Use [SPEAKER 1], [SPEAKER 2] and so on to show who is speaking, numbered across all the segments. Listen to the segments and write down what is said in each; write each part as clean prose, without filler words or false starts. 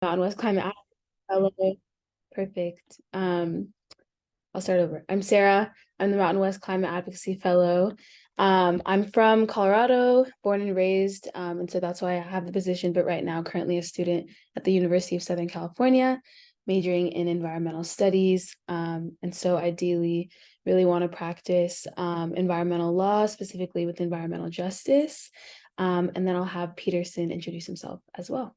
[SPEAKER 1] Mountain West Climate Action Fellow. Perfect. I'll start over. I'm Sarah. I'm the Mountain West Climate Advocacy Fellow. I'm from Colorado, born and raised, and so that's why I have the position, but right now currently a student at the University of Southern California, majoring in environmental studies. And so ideally really want to practice environmental law, specifically with environmental justice. And then I'll have Peterson introduce himself as well.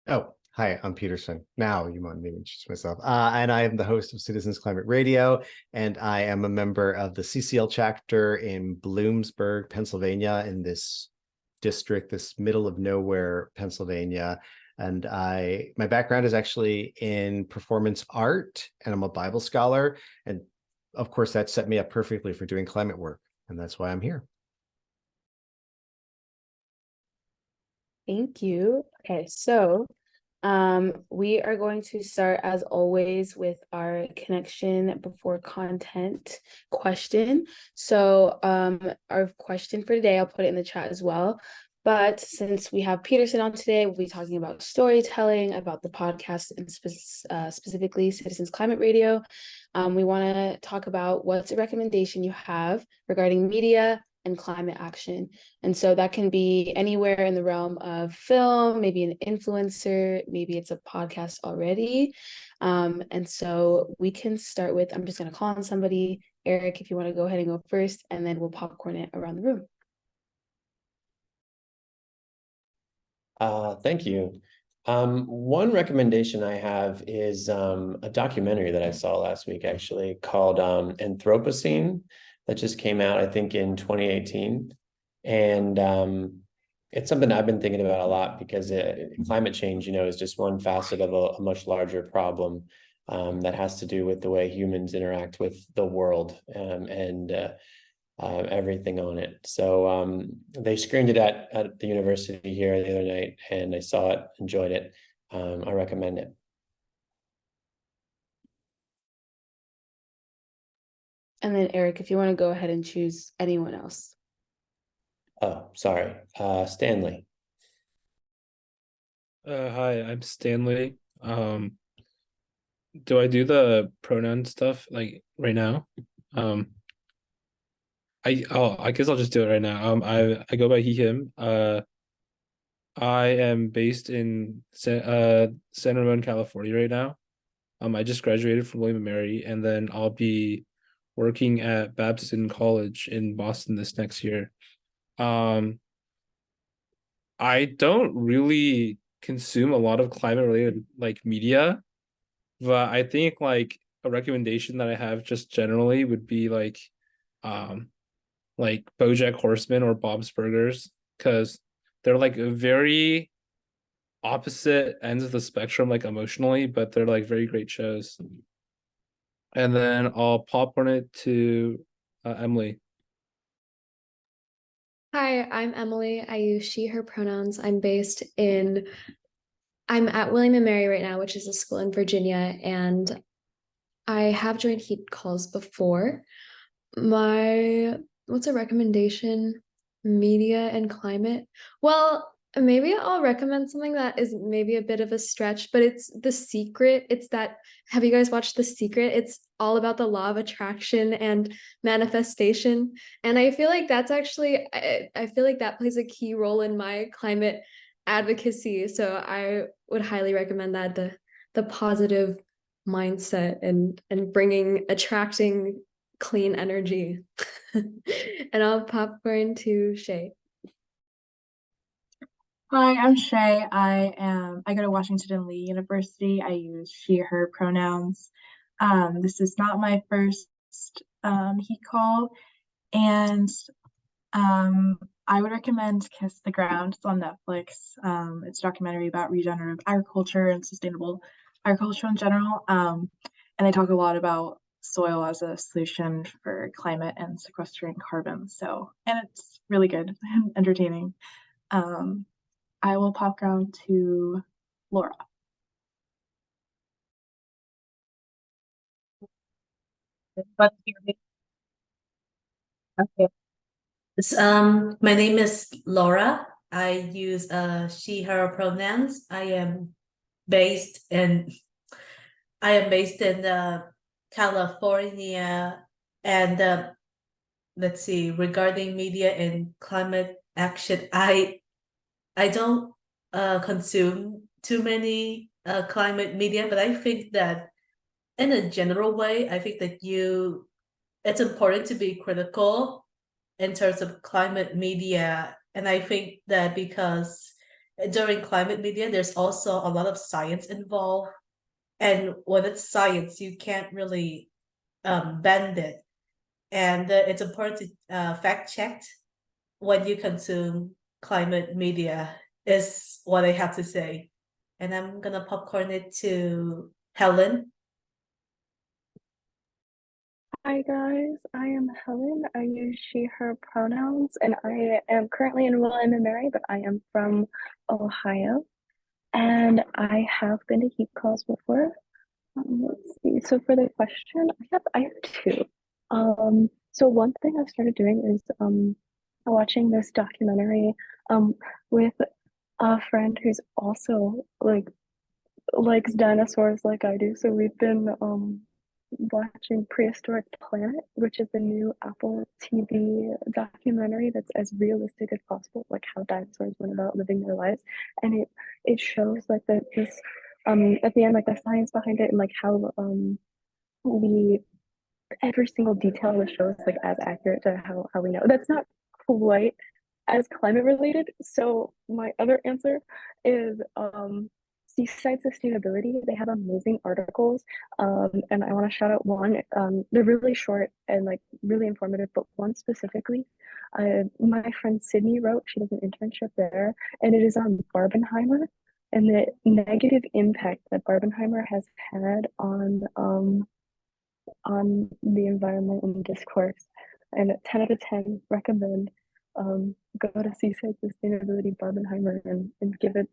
[SPEAKER 2] Oh, hi, I'm Peterson. Now you want me to introduce myself. And I am the host of Citizens Climate Radio, and I am a member of the CCL chapter in Bloomsburg, Pennsylvania, in this district, this middle of nowhere, Pennsylvania. And my background is actually in performance art, and I'm a Bible scholar. And of course, that set me up perfectly for doing climate work. And that's why I'm here.
[SPEAKER 1] Thank you. Okay, so we are going to start as always with our connection before content question. So our question for today, I'll put it in the chat as well. But since we have Peterson on today, we'll be talking about storytelling, about the podcast, and specifically Citizens Climate Radio. We want to talk about what's a recommendation you have regarding media and climate action. And so that can be anywhere in the realm of film, maybe an influencer, maybe it's a podcast already. And so we can start with, I'm just going to call on somebody. Eric, if you want to go ahead and go first, and then we'll popcorn it around the room.
[SPEAKER 3] Thank you. One recommendation I have is a documentary that I saw last week, actually, called Anthropocene, that just came out, I think, in 2018. And it's something I've been thinking about a lot because climate change, is just one facet of a much larger problem that has to do with the way humans interact with the world and everything on it. So they screened it at the university here the other night, and I saw it, enjoyed it. I recommend it.
[SPEAKER 1] And then Eric, if you want to go ahead and choose anyone else.
[SPEAKER 3] Oh, sorry. Stanley.
[SPEAKER 4] Hi, I'm Stanley. Do I do the pronoun stuff like right now? I guess I'll just do it right now. I go by he him. I am based in San Ramon, California right now. I just graduated from William and Mary, and then I'll be working at Babson College in Boston this next year. I don't really consume a lot of climate related like media, but I think like a recommendation that I have just generally would be like BoJack Horseman or Bob's Burgers, because they're like very opposite ends of the spectrum, like emotionally, but they're like very great shows. And then I'll popcorn it to Emily.
[SPEAKER 5] Hi, I'm Emily. I use she, her pronouns. I'm at William and Mary right now, which is a school in Virginia, and I have joined heat calls before. What's a recommendation? Media and climate. Well, maybe I'll recommend something that is maybe a bit of a stretch, but it's The Secret. Have you guys watched The Secret? It's all about the law of attraction and manifestation. And I feel like I feel like that plays a key role in my climate advocacy. So I would highly recommend that, the positive mindset and attracting clean energy. And I'll popcorn to Shay.
[SPEAKER 6] Hi, I'm Shay. I go to Washington Lee University. I use she, her pronouns. This is not my first heat call, and I would recommend Kiss the Ground. It's on Netflix. It's a documentary about regenerative agriculture and sustainable agriculture in general. And they talk a lot about soil as a solution for climate and sequestering carbon. And it's really good and entertaining. I will pop around to Laura. Okay.
[SPEAKER 7] My name is Laura. I use she, her pronouns. Based in California, and let's see, regarding media and climate action, I don't consume too many climate media, but I think that in a general way, I think that it's important to be critical in terms of climate media. And I think that because during climate media, there's also a lot of science involved. And when it's science, you can't really bend it. And it's important to fact check when you consume climate media, is what I have to say. And I'm gonna popcorn it to Helen.
[SPEAKER 8] Hi guys, I am Helen. I use she, her pronouns, and I am currently enrolled in Mary, but I am from Ohio. And I have been to heat calls before. Let's see. So for the question, I have two. So one thing I've started doing is watching this documentary with a friend who's also likes dinosaurs like I do. So we've been watching Prehistoric Planet, which is the new Apple TV documentary that's as realistic as possible, like how dinosaurs went about living their lives. And it shows like this at the end, like the science behind it, and like how we every single detail of the show is like as accurate to how we know. That's not quite as climate related. So my other answer is Seaside Sustainability. They have amazing articles, and I want to shout out one. They're really short and like really informative, but one specifically, my friend Sydney wrote. She does an internship there, and it is on Barbenheimer and the negative impact that Barbenheimer has had on the environmental discourse. And 10 out of 10 recommend go to Seaside Sustainability Barbenheimer and give it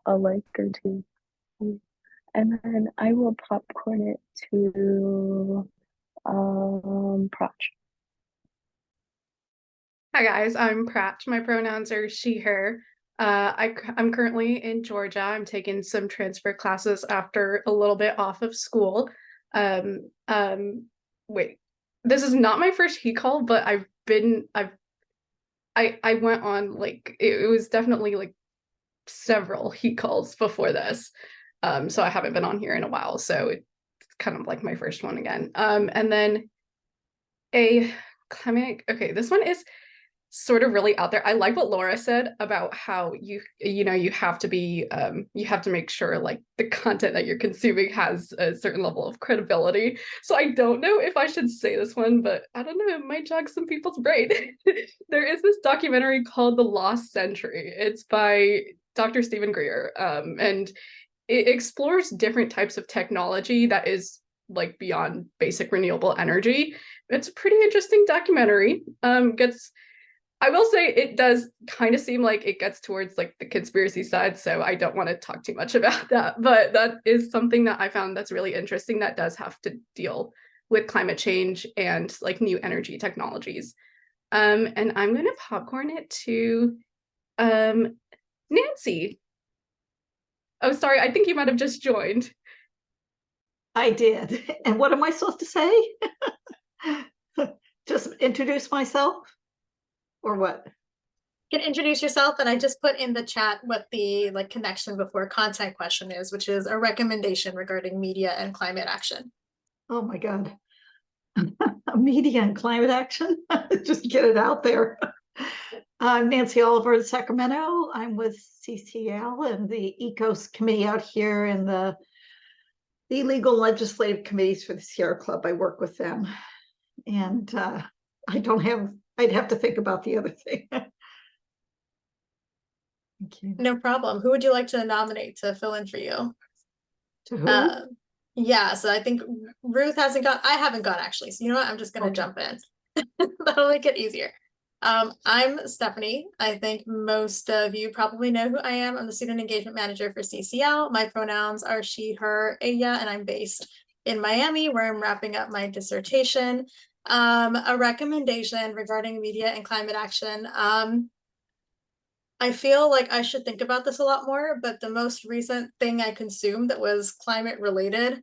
[SPEAKER 8] a like or two. And then I will popcorn it to Proch.
[SPEAKER 9] Hi guys, I'm Prat. My pronouns are she, her. I'm currently in Georgia. I'm taking some transfer classes after a little bit off of school. Wait, this is not my first heat call, but I went on like it was definitely like several heat calls before this. So I haven't been on here in a while, so it's kind of like my first one again. And then a climate, okay, this one is sort of really out there. I like what Laura said about how you have to make sure like the content that you're consuming has a certain level of credibility. So I don't know if I should say this one, but I don't know, it might jog some people's brain. There is this documentary called The Lost Century. It's by Dr. Stephen Greer, and it explores different types of technology that is like beyond basic renewable energy. It's a pretty interesting documentary. I will say it does kind of seem like it gets towards like the conspiracy side, so I don't want to talk too much about that, but that is something that I found that's really interesting that does have to deal with climate change and like new energy technologies. And I'm going to popcorn it to Nancy. Oh, sorry, I think you might have just joined.
[SPEAKER 10] I did. And what am I supposed to say? Just introduce myself? Or what?
[SPEAKER 11] You can introduce yourself, and I just put in the chat what the like connection before content question is, which is a recommendation regarding media and climate action.
[SPEAKER 10] Oh my God. Media and climate action? Just get it out there. I'm Nancy Oliver of Sacramento. I'm with CCL and the ECOS committee out here and the legal legislative committees for the Sierra Club. I work with them. And I'd have to think about the other thing. Thank you.
[SPEAKER 11] No problem. Who would you like to nominate to fill in for you?
[SPEAKER 10] To who?
[SPEAKER 11] Yeah, so I think Ruth hasn't gone. I haven't gone actually. So you know what? I'm just gonna jump in. That'll make it easier. I'm Stephanie. I think most of you probably know who I am. I'm the student engagement manager for CCL. My pronouns are she, her, ella, and I'm based in Miami, where I'm wrapping up my dissertation. A recommendation regarding media and climate action. I feel like I should think about this a lot more, but the most recent thing I consumed that was climate related,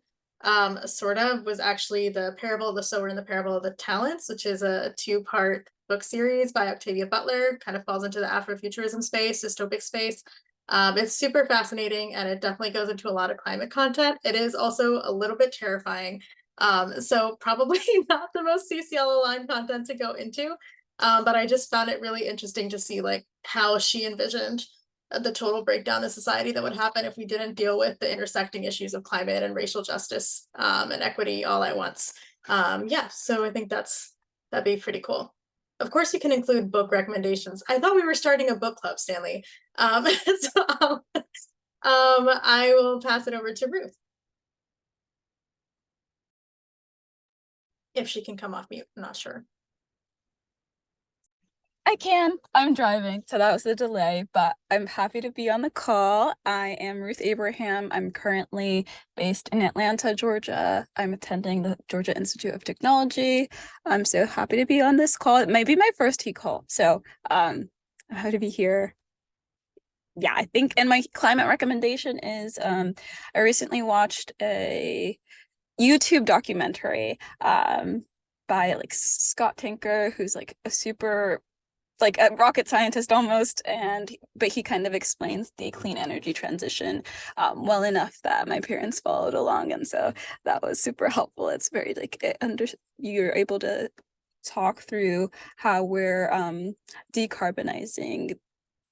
[SPEAKER 11] sort of, was actually The Parable of the Sower and the Parable of the Talents, which is a two-part book series by Octavia Butler, kind of falls into the Afrofuturism space, dystopic space. It's super fascinating, and it definitely goes into a lot of climate content. It is also a little bit terrifying. So probably not the most CCL aligned content to go into. But I just found it really interesting to see like how she envisioned the total breakdown of society that would happen if we didn't deal with the intersecting issues of climate and racial justice and equity all at once. Yeah, so I think that'd be pretty cool. Of course, you can include book recommendations. I thought we were starting a book club, Stanley. So I will pass it over to Ruth. If she can come off mute, I'm not sure.
[SPEAKER 12] I can. I'm driving, so that was the delay, but I'm happy to be on the call. I am Ruth Abraham. I'm currently based in Atlanta, Georgia. I'm attending the Georgia Institute of Technology. I'm so happy to be on this call. It might be my first call, so I'm happy to be here. Yeah, I think, and my climate recommendation is I recently watched a YouTube documentary by like Scott Tinker, who's like a super like a rocket scientist almost, but he kind of explains the clean energy transition well enough that my parents followed along, and so that was super helpful. It's very like you're able to talk through how we're decarbonizing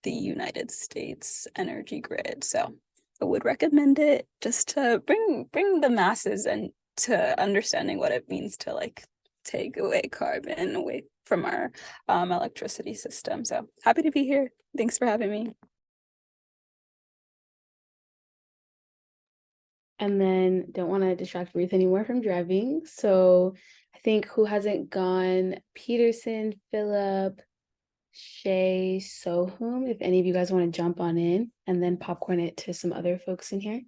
[SPEAKER 12] the United States energy grid. So I would recommend it just to bring the masses and to understanding what it means to like take away carbon away from our electricity system. So happy to be here. Thanks for having me.
[SPEAKER 1] And then don't want to distract Ruth anymore from driving. So I think who hasn't gone? Peterson, Philip, Shay, Sohum, if any of you guys want to jump on in and then popcorn it to some other folks in here.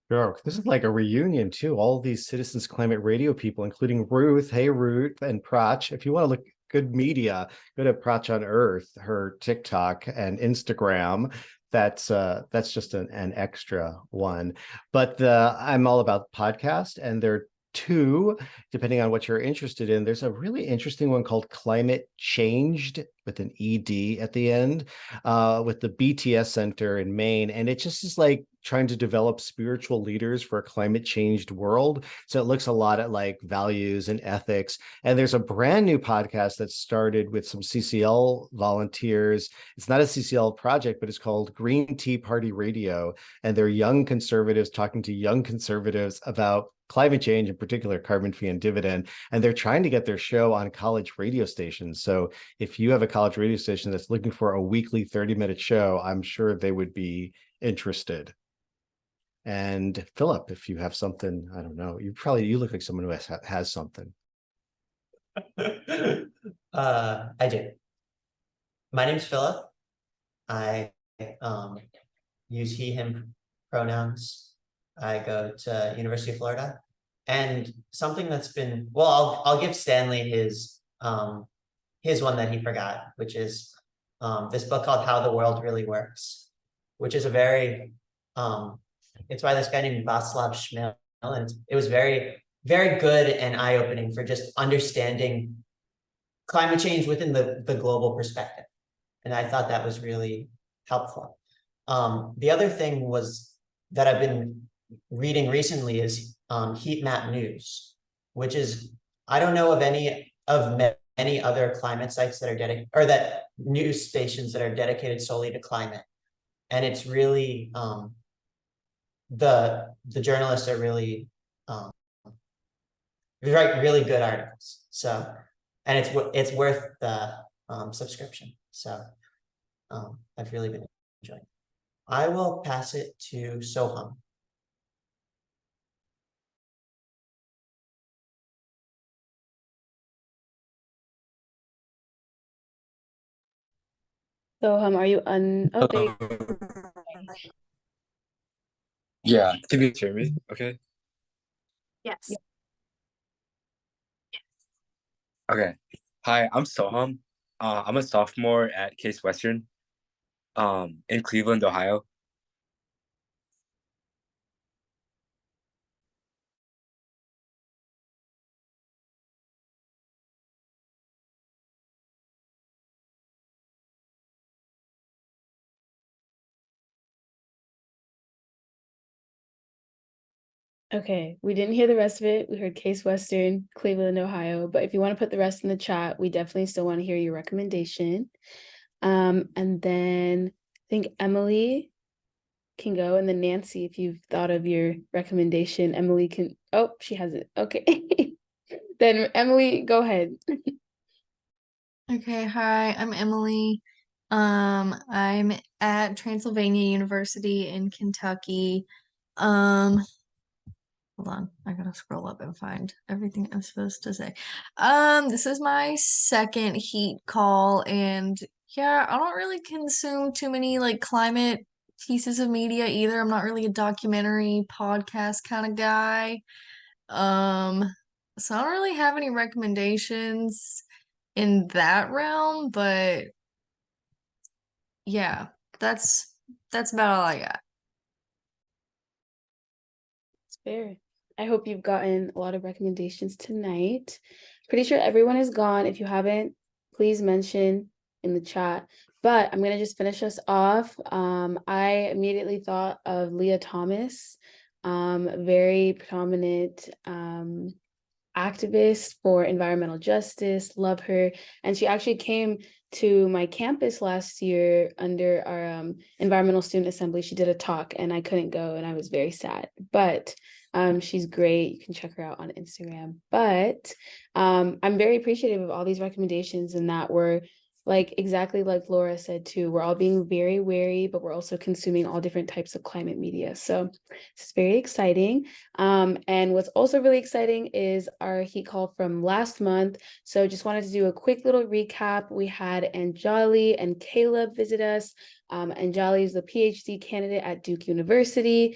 [SPEAKER 2] Sure. This is like a reunion too. All these Citizens Climate Radio people, including Ruth. Hey, Ruth and Prach. If you want to look good media, go to Prach on Earth, her TikTok and Instagram. That's just an extra one. But I'm all about podcast, and there are two, depending on what you're interested in. There's a really interesting one called Climate Changed with an ED at the end, with the BTS Center in Maine. And it just is like trying to develop spiritual leaders for a climate changed world. So it looks a lot at like values and ethics. And there's a brand new podcast that started with some CCL volunteers. It's not a CCL project, but it's called Green Tea Party Radio. And they're young conservatives talking to young conservatives about climate change, in particular carbon fee and dividend, and they're trying to get their show on college radio stations. So if you have a college radio station that's looking for a weekly 30-minute show, I'm sure they would be interested. And Philip, if you have something, I don't know, you look like someone who has something.
[SPEAKER 13] I do. My name's Philip. I use he, him pronouns. I go to University of Florida, and something that's been, well, I'll give Stanley his one that he forgot, which is this book called How the World Really Works, which is a very it's by this guy named Václav Smil, and it was very, very good and eye-opening for just understanding climate change within the global perspective. And I thought that was really helpful. The other thing was that I've been reading recently is Heat Map News, which is, I don't know of any other climate sites that are dedicated, or that news stations that are dedicated solely to climate. And it's really, the journalists are really, they write really good articles. So, and it's worth the subscription. So I've really been enjoying it. I will pass it to Soham.
[SPEAKER 1] Soham, are you oh, there you
[SPEAKER 4] Yeah, can you hear me? Okay.
[SPEAKER 11] Yes.
[SPEAKER 14] Okay. Hi, I'm Soham. I'm a sophomore at Case Western, in Cleveland, Ohio.
[SPEAKER 1] Okay, we didn't hear the rest of it. We heard Case Western, Cleveland, Ohio. But if you want to put the rest in the chat, we definitely still want to hear your recommendation. And then I think Emily can go, and then Nancy, if you've thought of your recommendation, Emily can. Oh, she has it. Okay. Then Emily, go ahead.
[SPEAKER 15] Okay, hi, I'm Emily. I'm at Transylvania University in Kentucky. Hold on, I gotta scroll up and find everything I'm supposed to say. This is my second heat call, and yeah, I don't really consume too many like climate pieces of media either. I'm not really a documentary podcast kind of guy. Um, so I don't really have any recommendations in that realm, but yeah, that's about all I got.
[SPEAKER 1] It's fair. I hope you've gotten a lot of recommendations tonight. Pretty sure everyone is gone. If you haven't, please mention in the chat. But I'm gonna just finish us off. I immediately thought of Leah Thomas, very prominent activist for environmental justice. Love her. And she actually came to my campus last year under our environmental student assembly. She did a talk and I couldn't go and I was very sad. But she's great. You can check her out on Instagram. But I'm very appreciative of all these recommendations and that we're like exactly like Laura said too, we're all being very wary, but we're also consuming all different types of climate media. So it's very exciting. And what's also really exciting is our heat call from last month. So just wanted to do a quick little recap. We had Anjali and Caleb visit us. Anjali is the PhD candidate at Duke University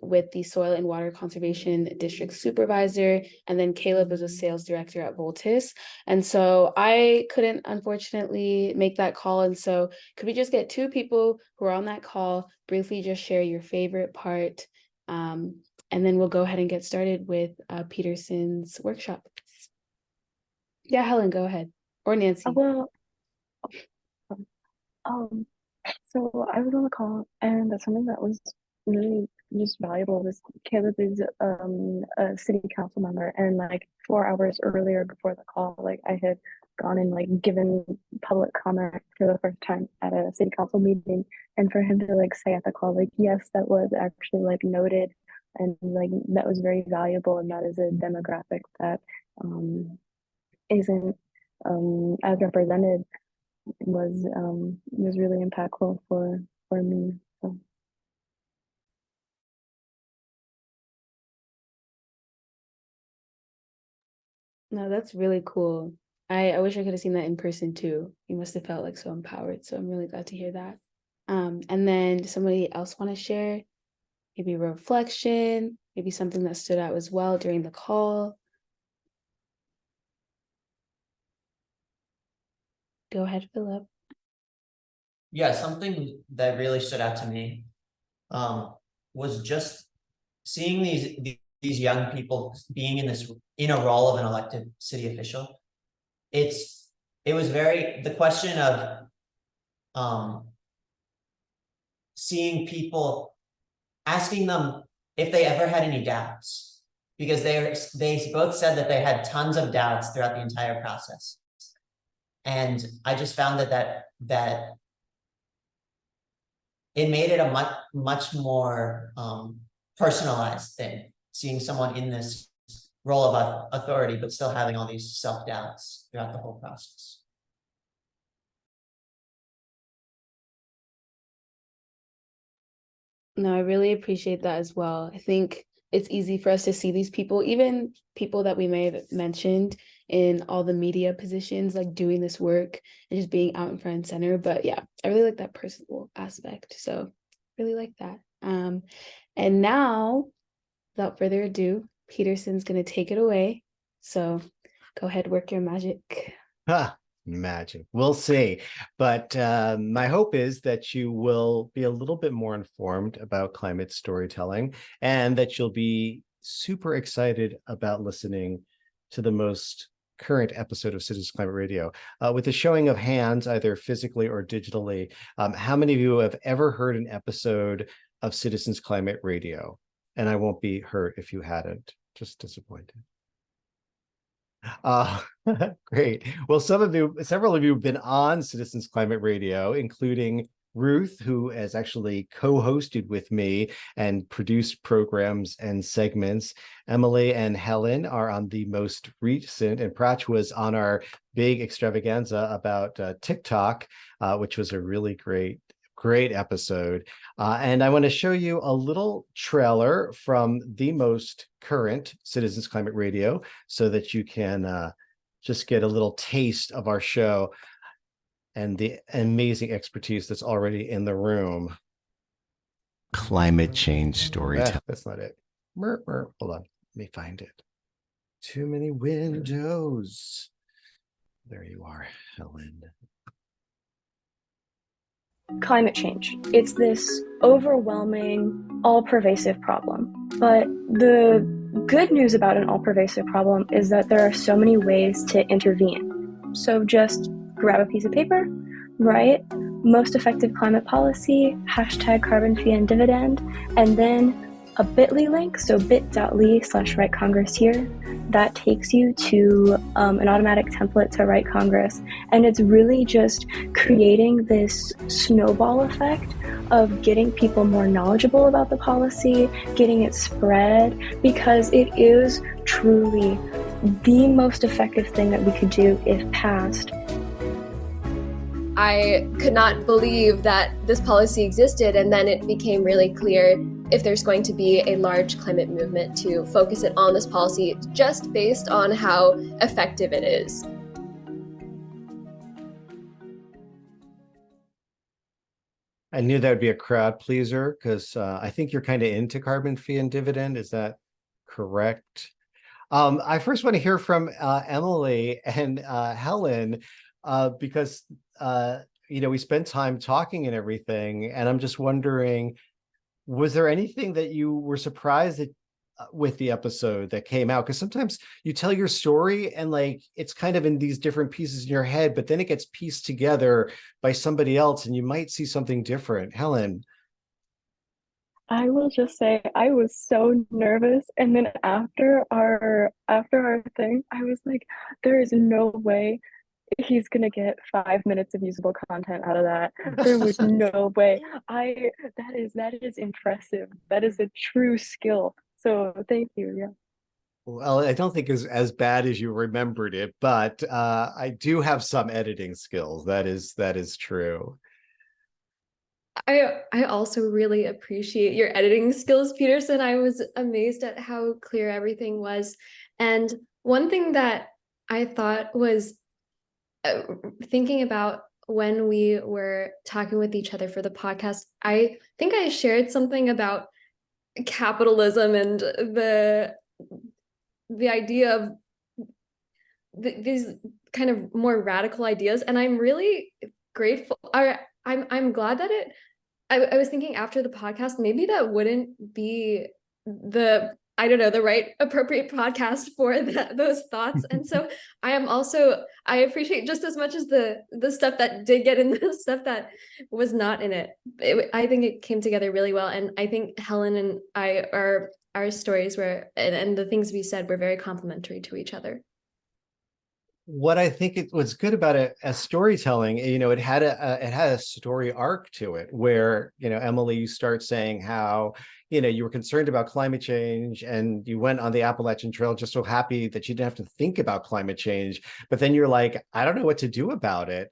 [SPEAKER 1] with the Soil and Water Conservation District Supervisor. And then Caleb is a sales director at Voltis. And so I couldn't unfortunately make that call. And so could we just get two people who are on that call, briefly just share your favorite part? And then we'll go ahead and get started with Peterson's workshop. Yeah, Helen, go ahead. Or Nancy.
[SPEAKER 8] Well, so I was on the call, and something that was really just valuable was Caleb is a city council member, and like 4 hours earlier before the call, like I had gone and like given public comment for the first time at a city council meeting, and for him to like say at the call like yes, that was actually like noted, and like that was very valuable, and that is a demographic that isn't as represented was really impactful for me. So.
[SPEAKER 1] No, that's really cool. I wish I could have seen that in person too. You must have felt like so empowered. So I'm really glad to hear that. And then does somebody else want to share maybe a reflection, maybe something that stood out as well during the call? Go ahead, Philip.
[SPEAKER 13] Yeah, something that really stood out to me was just seeing these young people being in a role of an elected city official. It was the question of seeing people, asking them if they ever had any doubts, because they both said that they had tons of doubts throughout the entire process. And I just found that it made it a much more personalized thing, seeing someone in this role of authority, but still having all these self-doubts throughout the whole process.
[SPEAKER 1] No, I really appreciate that as well. I think it's easy for us to see these people, even people that we may have mentioned in all the media positions, like doing this work and just being out in front and center. But yeah, I really like that personal aspect. So really like that. And now, without further ado, Peterson's gonna take it away. So Go ahead, work your magic.
[SPEAKER 2] Magic. We'll see. But my hope is that you will be a little bit more informed about climate storytelling and that you'll be super excited about listening to the most current episode of Citizens Climate Radio. With a showing of hands, either physically or digitally, how many of you have ever heard an episode of Citizens Climate Radio? And I won't be hurt if you hadn't. Just disappointed. Great. Well, several of you have been on Citizens Climate Radio, including Ruth, who has actually co-hosted with me and produced programs and segments. Emily and Helen are on the most recent, and Pratch was on our big extravaganza about TikTok, which was a really great episode. And I want to show you a little trailer from the most current Citizens Climate Radio so that you can just get a little taste of our show and the amazing expertise that's already in the room. Climate change storytelling. That's not it. Hold on. Let me find it. Too many windows. There you are, Helen.
[SPEAKER 8] Climate change. It's this overwhelming, all-pervasive problem. But the good news about an all-pervasive problem is that there are so many ways to intervene. So just grab a piece of paper, write most effective climate policy, #carbon fee and dividend, and then a bit.ly link, so bit.ly/write Congress here. That takes you to an automatic template to write Congress. And it's really just creating this snowball effect of getting people more knowledgeable about the policy, getting it spread, because it is truly the most effective thing that we could do if passed.
[SPEAKER 16] I could not believe that this policy existed, and then it became really clear if there's going to be a large climate movement to focus it on this policy just based on how effective it is.
[SPEAKER 2] I knew that would be a crowd pleaser because I think you're kind of into carbon fee and dividend. Is that correct? I first want to hear from Emily and Helen because we spent time talking and everything, and I'm just wondering, was there anything that you were surprised with the episode that came out? Because sometimes you tell your story and it's kind of in these different pieces in your head, but then it gets pieced together by somebody else and you might see something different. Helen.
[SPEAKER 8] I will just say I was so nervous, and then after our thing, I was like, there is no way he's gonna get 5 minutes of usable content out of that. There was no way. That is impressive. That is a true skill. So thank you. Yeah.
[SPEAKER 2] Well, I don't think it's as bad as you remembered it, but I do have some editing skills. That is true.
[SPEAKER 5] I also really appreciate your editing skills, Peterson. I was amazed at how clear everything was. And one thing that I thought was thinking about when we were talking with each other for the podcast, I think I shared something about capitalism and the idea of these kind of more radical ideas, and I'm really grateful. I'm glad that I was thinking after the podcast, maybe that wouldn't be the right appropriate podcast for those thoughts. And so I appreciate just as much as the stuff that did get in the stuff that was not in it. I think it came together really well. And I think Helen and our stories were, and the things we said were very complimentary to each other.
[SPEAKER 2] What I think was good about it as storytelling, it had a story arc to it where, Emily, you start saying how, you were concerned about climate change and you went on the Appalachian Trail just so happy that you didn't have to think about climate change. But then you're like, I don't know what to do about it.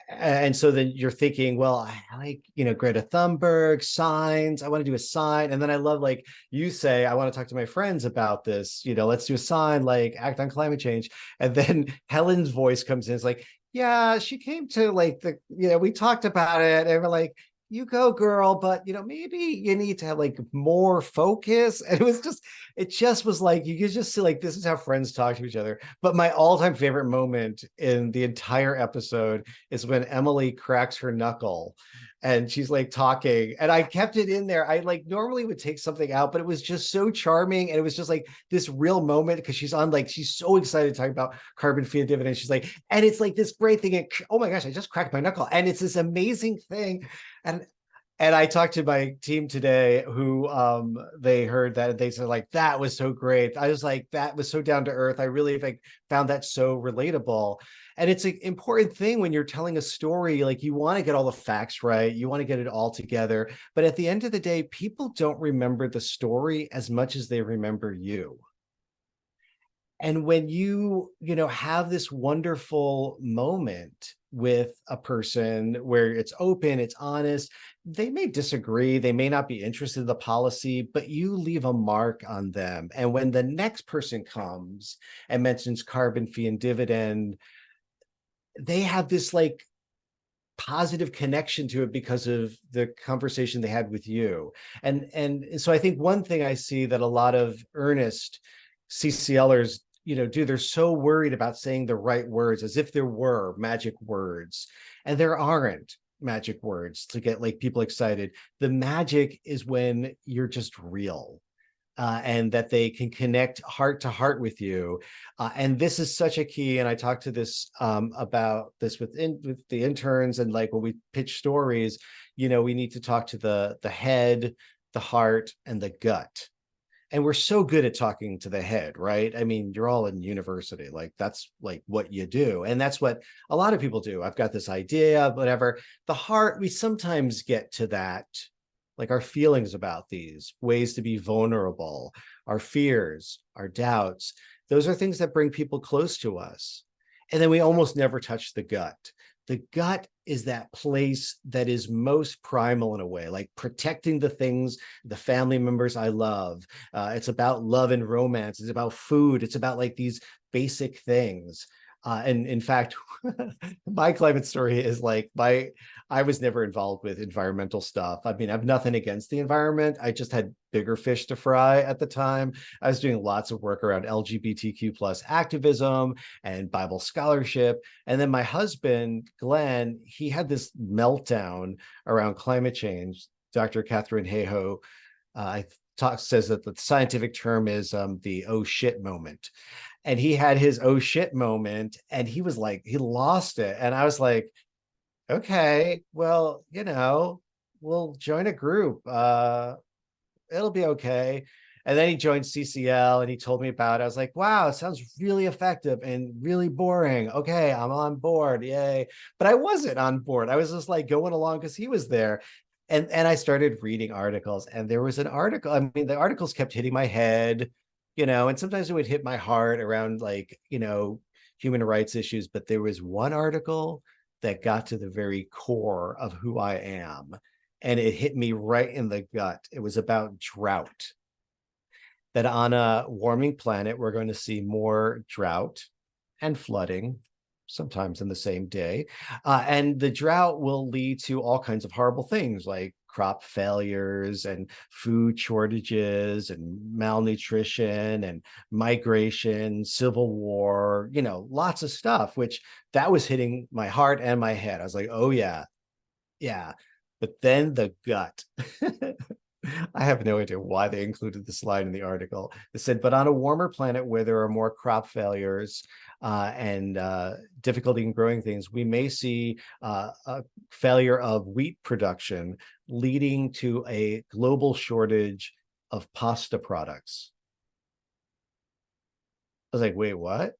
[SPEAKER 2] And so then you're thinking, well, I like, Greta Thunberg, signs. I want to do a sign. And then I love, you say, I want to talk to my friends about this. Let's do a sign, act on climate change. And then Helen's voice comes in. It's like, yeah, she came to we talked about it. And we're like, you go, girl, but maybe you need to have like more focus. And it just was like, you could just see like, this is how friends talk to each other. But my all-time favorite moment in the entire episode is when Emily cracks her knuckle and she's like talking, and I kept it in there. I like normally would take something out, but it was just so charming. And it was just like this real moment because she's so excited to talk about carbon fee and dividends. She's like, and it's like this great thing. And oh my gosh, I just cracked my knuckle. And it's this amazing thing. And I talked to my team today who they heard that, they said like, that was so great. I was like, that was so down to earth. I really found that so relatable. And it's an important thing when you're telling a story, like you want to get all the facts right, you want to get it all together. But at the end of the day, people don't remember the story as much as they remember you. And when you have this wonderful moment with a person where it's open, it's honest, they may disagree, they may not be interested in the policy, but you leave a mark on them. And when the next person comes and mentions carbon fee and dividend, they have this like positive connection to it because of the conversation they had with you. And so I think one thing I see that a lot of earnest CCLers do, they're so worried about saying the right words as if there were magic words, and there aren't magic words to get like people excited. The magic is when you're just real. And that they can connect heart to heart with you. And this is such a key. And I talked to this about this with the interns, and like when we pitch stories, we need to talk to the head, the heart, and the gut. And we're so good at talking to the head, right? I mean, you're all in university, like that's like what you do. And that's what a lot of people do. I've got this idea, whatever. The heart, we sometimes get to that, like our feelings about these, ways to be vulnerable, our fears, our doubts. Those are things that bring people close to us. And then we almost never touch the gut. The gut is that place that is most primal in a way, like protecting the things, the family members I love. It's about love and romance. It's about food. It's about like these basic things. And in fact, my climate story is like I was never involved with environmental stuff. I mean, I have nothing against the environment. I just had bigger fish to fry at the time. I was doing lots of work around LGBTQ plus activism and Bible scholarship. And then my husband, Glenn, he had this meltdown around climate change. Dr. Catherine Hayhoe says that the scientific term is the oh shit moment. And he had his oh shit moment, and he was like, he lost it. And I was like, okay, well, we'll join a group. It'll be okay. And then he joined CCL and he told me about it. I was like, wow, it sounds really effective and really boring. Okay, I'm on board. Yay. But I wasn't on board. I was just like going along because he was there. And I started reading articles, and there was an article. I mean, the articles kept hitting my head, and sometimes it would hit my heart around like, human rights issues. But there was one article that got to the very core of who I am. And it hit me right in the gut. It was about drought. That on a warming planet, we're going to see more drought and flooding, sometimes in the same day. And the drought will lead to all kinds of horrible things like crop failures and food shortages and malnutrition and migration, civil war, lots of stuff, which that was hitting my heart and my head. I was like, oh yeah. But then the gut. I have no idea why they included this line in the article. It said, but on a warmer planet where there are more crop failures and difficulty in growing things, we may see a failure of wheat production, leading to a global shortage of pasta products. I was like, wait, what?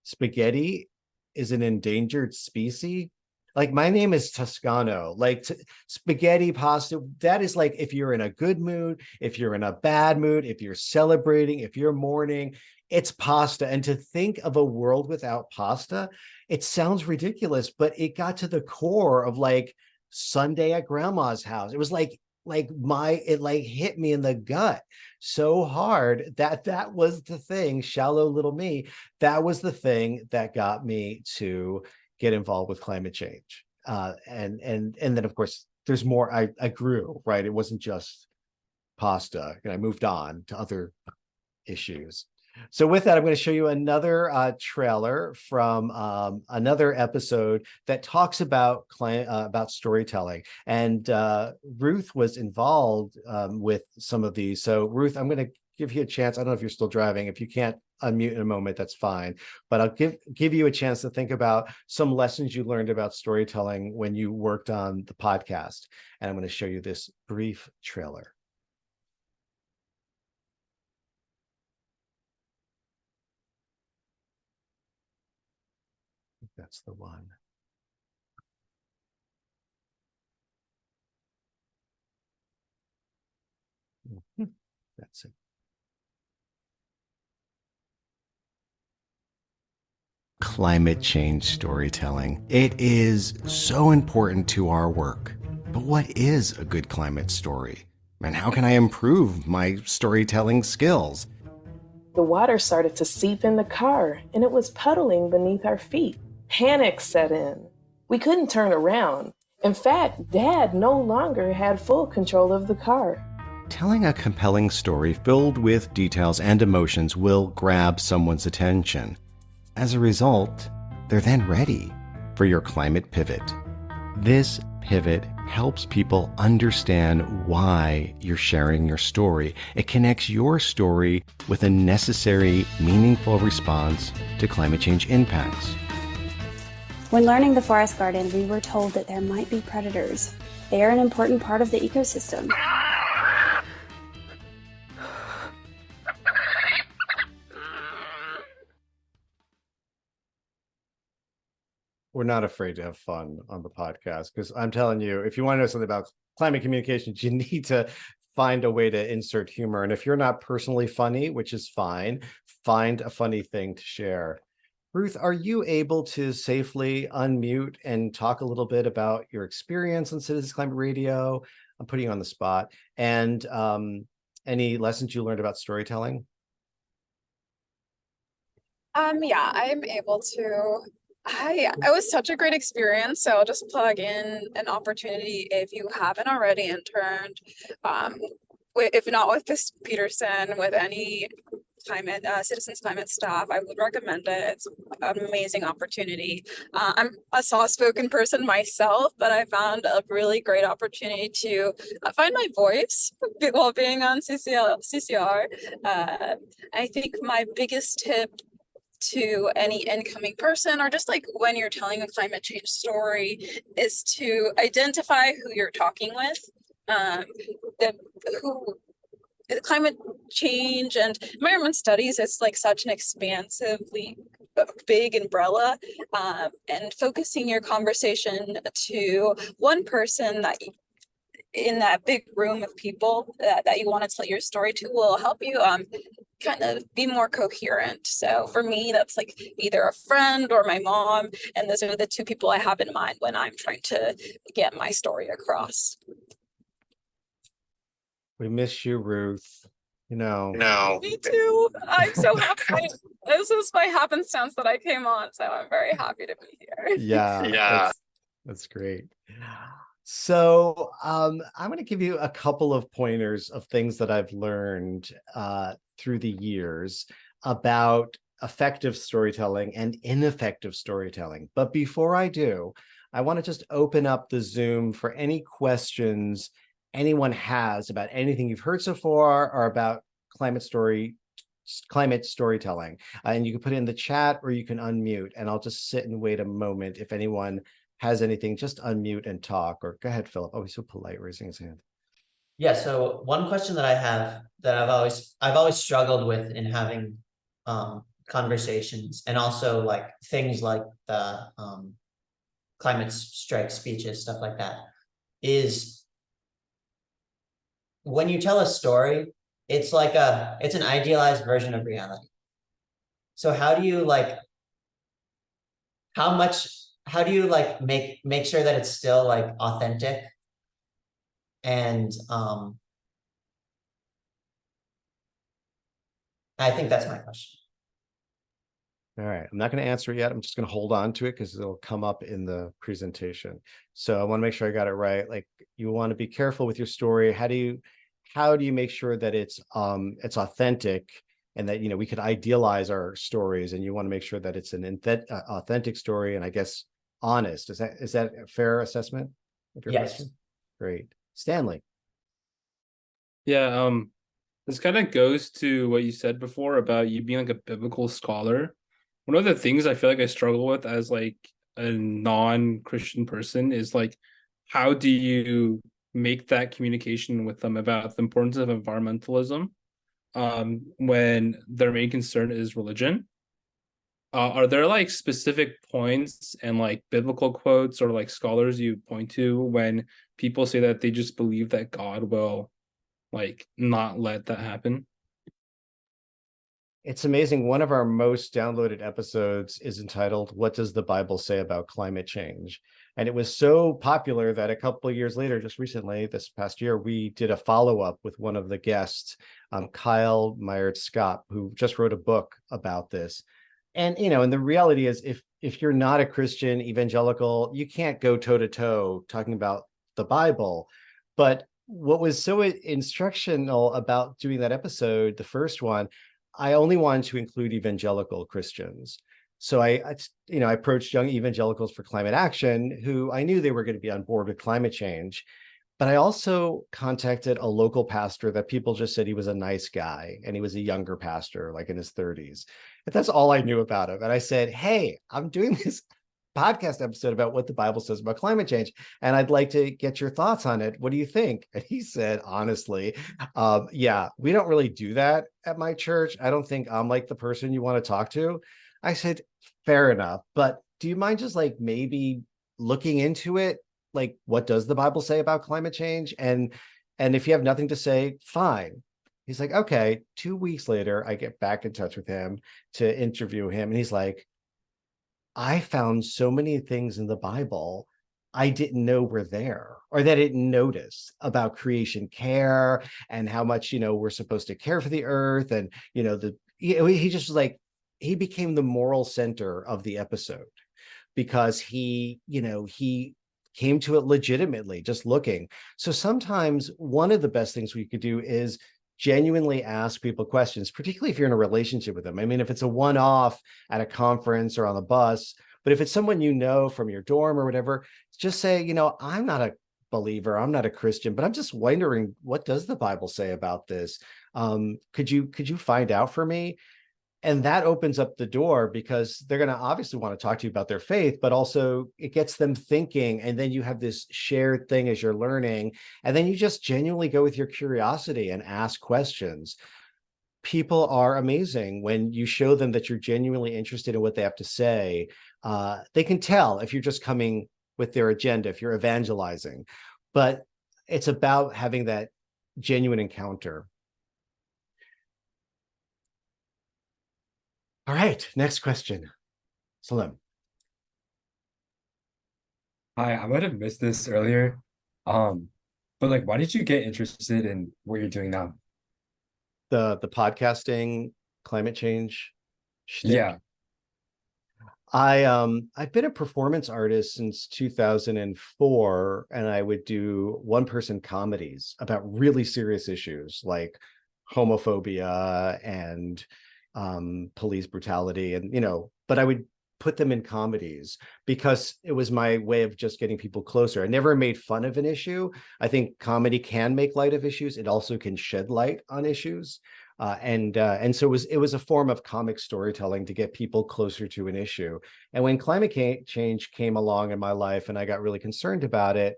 [SPEAKER 2] Spaghetti is an endangered species? Like, my name is Toscano, like spaghetti pasta. That is like, if you're in a good mood, if you're in a bad mood, if you're celebrating, if you're mourning, it's pasta. And to think of a world without pasta, it sounds ridiculous, but it got to the core of like Sunday at grandma's house. It was like it hit me in the gut so hard that was the thing. Shallow little me, that was the thing that got me to get involved with climate change. And then of course there's more. I grew, right? It wasn't just pasta, and I moved on to other issues. So with that, I'm going to show you another trailer from another episode that talks about about storytelling. And Ruth was involved with some of these. So Ruth, I'm going to give you a chance. I don't know if you're still driving. If you can't unmute in a moment, that's fine. But I'll give you a chance to think about some lessons you learned about storytelling when you worked on the podcast. And I'm going to show you this brief trailer. That's the one. That's it. Climate change storytelling. It is so important to our work. But what is a good climate story? And how can I improve my storytelling skills?
[SPEAKER 17] The water started to seep in the car, and it was puddling beneath our feet. Panic set in. We couldn't turn around. In fact, Dad no longer had full control of the car.
[SPEAKER 2] Telling a compelling story filled with details and emotions will grab someone's attention. As a result, they're then ready for your climate pivot. This pivot helps people understand why you're sharing your story. It connects your story with a necessary, meaningful response to climate change impacts.
[SPEAKER 18] When learning the forest garden, we were told that there might be predators. They are an important part of the ecosystem.
[SPEAKER 2] We're not afraid to have fun on the podcast, because I'm telling you, if you want to know something about climate communications, you need to find a way to insert humor. And if you're not personally funny, which is fine, find a funny thing to share. Ruth, are you able to safely unmute and talk a little bit about your experience on Citizens Climate Radio? I'm putting you on the spot. And any lessons you learned about storytelling?
[SPEAKER 12] Yeah, I am able to. It was such a great experience. So I'll just plug in an opportunity if you haven't already interned, if not with this Peterson, with any climate citizens climate staff, I would recommend it. It's an amazing opportunity. I'm a soft-spoken person myself, but I found a really great opportunity to find my voice while being on CCR. I think my biggest tip to any incoming person, or just like when you're telling a climate change story, is to identify who you're talking with. Climate change and environment studies is like such an expansively big umbrella, and focusing your conversation to one person that in that big room of people that you want to tell your story to will help you kind of be more coherent. So for me, that's like either a friend or my mom, and those are the two people I have in mind when I'm trying to get my story across.
[SPEAKER 2] We miss you, Ruth. No.
[SPEAKER 12] Me too. I'm so happy. This is by happenstance that I came on, so I'm very happy to be here.
[SPEAKER 2] Yeah. That's great. So I'm going to give you a couple of pointers of things that I've learned through the years about effective storytelling and ineffective storytelling. But before I do, I want to just open up the Zoom for any questions anyone has about anything you've heard so far or about climate storytelling. And you can put it in the chat or you can unmute, and I'll just sit and wait a moment. If anyone has anything, just unmute and talk. Or go ahead, Philip. Oh, he's so polite, raising his hand.
[SPEAKER 13] Yeah, so one question that I have that I've always struggled with in having conversations, and also like things like the climate strike speeches, stuff like that, is when you tell a story, it's an idealized version of reality. So how do you make sure that it's still like authentic? And I think that's my question.
[SPEAKER 2] All right, I'm not going to answer it yet. I'm just going to hold on to it because it'll come up in the presentation. So I want to make sure I got it right. Like, you want to be careful with your story. How do you make sure that it's authentic, and that, we could idealize our stories, and you want to make sure that it's an authentic story, and I guess honest. Is that a fair assessment of your
[SPEAKER 13] Yes.
[SPEAKER 2] question? Great. Stanley.
[SPEAKER 4] Yeah, this kind of goes to what you said before about you being like a biblical scholar. One of the things I feel like I struggle with as like a non-Christian person is like, how do you make that communication with them about the importance of environmentalism, when their main concern is religion? Are there like specific points and like biblical quotes or like scholars you point to when people say that they just believe that God will like not let that happen?
[SPEAKER 2] It's amazing. One of our most downloaded episodes is entitled, "What Does the Bible Say About Climate Change?" And it was so popular that a couple of years later, just recently, this past year, we did a follow-up with one of the guests, Kyle Myers-Scott, who just wrote a book about this. And and the reality is, if you're not a Christian evangelical, you can't go toe-to-toe talking about the Bible. But what was so instructional about doing that episode, the first one, I only wanted to include evangelical Christians. So I approached young evangelicals for climate action who I knew they were going to be on board with climate change. But I also contacted a local pastor that people just said he was a nice guy, and he was a younger pastor, like in his 30s. But that's all I knew about him. And I said, "Hey, I'm doing this podcast episode about what the Bible says about climate change, and I'd like to get your thoughts on it. What do you think?" And he said, honestly, yeah, we don't really do that at my church. I don't think I'm like the person you want to talk to. I said, fair enough, but do you mind just like maybe looking into it? Like, what does the Bible say about climate change? And if you have nothing to say, fine. He's like, okay. 2 weeks later, I get back in touch with him to interview him, and he's like, I found so many things in the Bible I didn't know were there, or that I didn't notice, about creation care and how much, we're supposed to care for the earth. And, he just was like, he became the moral center of the episode because he came to it legitimately, just looking. So sometimes one of the best things we could do is genuinely ask people questions, particularly if you're in a relationship with them. I mean, if it's a one-off at a conference or on the bus, but if it's someone from your dorm or whatever, just say, I'm not a believer, I'm not a Christian, but I'm just wondering, what does the Bible say about this? Could you find out for me? And that opens up the door, because they're going to obviously want to talk to you about their faith, but also it gets them thinking. And then you have this shared thing as you're learning. And then you just genuinely go with your curiosity and ask questions. People are amazing when you show them that you're genuinely interested in what they have to say. They can tell if you're just coming with their agenda, if you're evangelizing. But it's about having that genuine encounter. All right, next question. Salim.
[SPEAKER 19] Hi, I might have missed this earlier. But like, why did you get interested in what you're doing now?
[SPEAKER 2] The podcasting, climate change shtick.
[SPEAKER 19] Yeah.
[SPEAKER 2] I've been a performance artist since 2004, and I would do one-person comedies about really serious issues like homophobia and police brutality, and but I would put them in comedies because it was my way of just getting people closer. I never made fun of an issue. I think comedy can make light of issues. It also can shed light on issues. And so it was a form of comic storytelling to get people closer to an issue. And when climate change came along in my life and I got really concerned about it,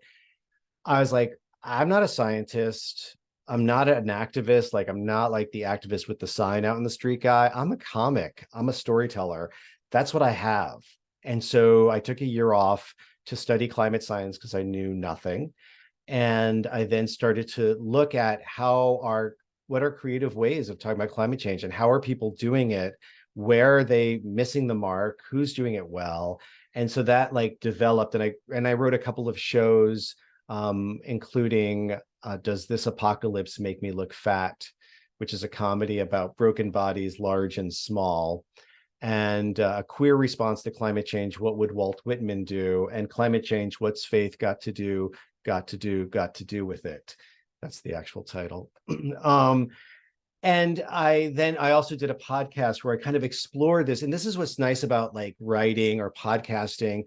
[SPEAKER 2] I was like, I'm not a scientist. I'm not an activist. Like, I'm not like the activist with the sign out in the street guy. I'm a comic. I'm a storyteller. That's what I have. And so I took a year off to study climate science because I knew nothing. And I then started to look at what are creative ways of talking about climate change, and how are people doing it? Where are they missing the mark? Who's doing it well? And so that like developed, and I wrote a couple of shows, including Does This Apocalypse Make Me Look Fat?, which is a comedy about broken bodies, large and small. and queer response to climate change, what would Walt Whitman do? And climate change, what's faith got to do with it? That's the actual title. And I also did a podcast where I kind of explored this. And this is what's nice about like writing or podcasting.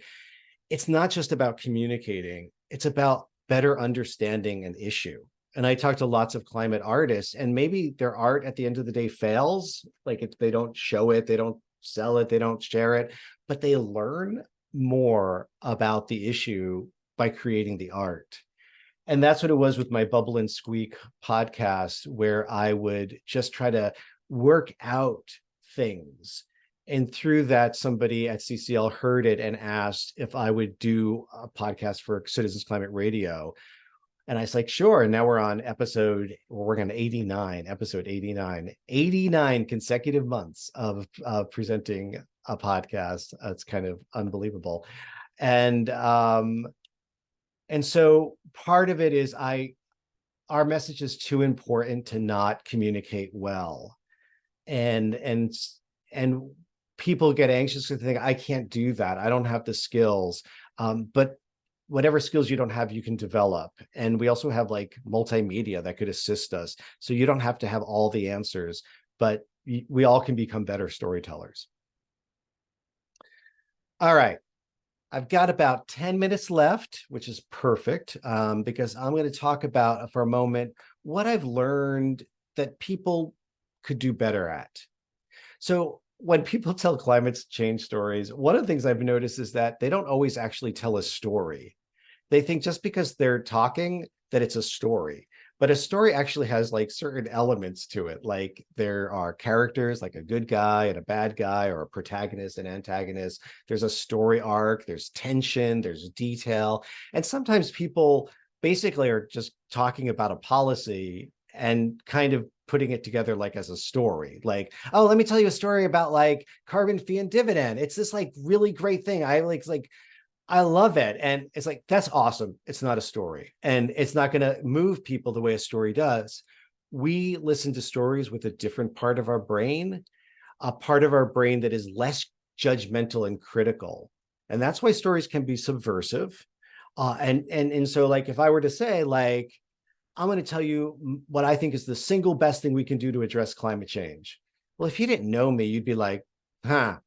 [SPEAKER 2] It's not just about communicating, it's about better understanding an issue. And I talked to lots of climate artists, and maybe their art at the end of the day fails. Like if they don't show it, they don't sell it, they don't share it, but they learn more about the issue by creating the art. And that's what it was with my Bubble and Squeak podcast, where I would just try to work out things. And through that, somebody at CCL heard it and asked if I would do a podcast for Citizens Climate Radio. And I was like, sure. And now we're on episode 89, episode 89, 89 consecutive months of presenting a podcast. It's kind of unbelievable. And so part of it is our message is too important to not communicate well. And people get anxious to think, I can't do that. I don't have the skills. But whatever skills you don't have, you can develop. And we also have like multimedia that could assist us. So you don't have to have all the answers, but we all can become better storytellers. All right. I've got about 10 minutes left, which is perfect, because I'm going to talk about for a moment what I've learned that people could do better at. So when people tell climate change stories, one of the things I've noticed is that they don't always actually tell a story. They think just because they're talking that it's a story, but a story actually has like certain elements to it. Like there are characters like a good guy and a bad guy, or a protagonist and antagonist. There's a story arc, there's tension, there's detail. And sometimes people basically are just talking about a policy and kind of putting it together like as a story. Like, oh, let me tell you a story about like carbon fee and dividend. It's this like really great thing. I love it. And it's like, that's awesome. It's not a story, and it's not going to move people the way a story does. We listen to stories with a different part of our brain, a part of our brain that is less judgmental and critical. And that's why stories can be subversive. And so like, if I were to say like, I'm going to tell you what I think is the single best thing we can do to address climate change. Well, if you didn't know me, you'd be like, huh,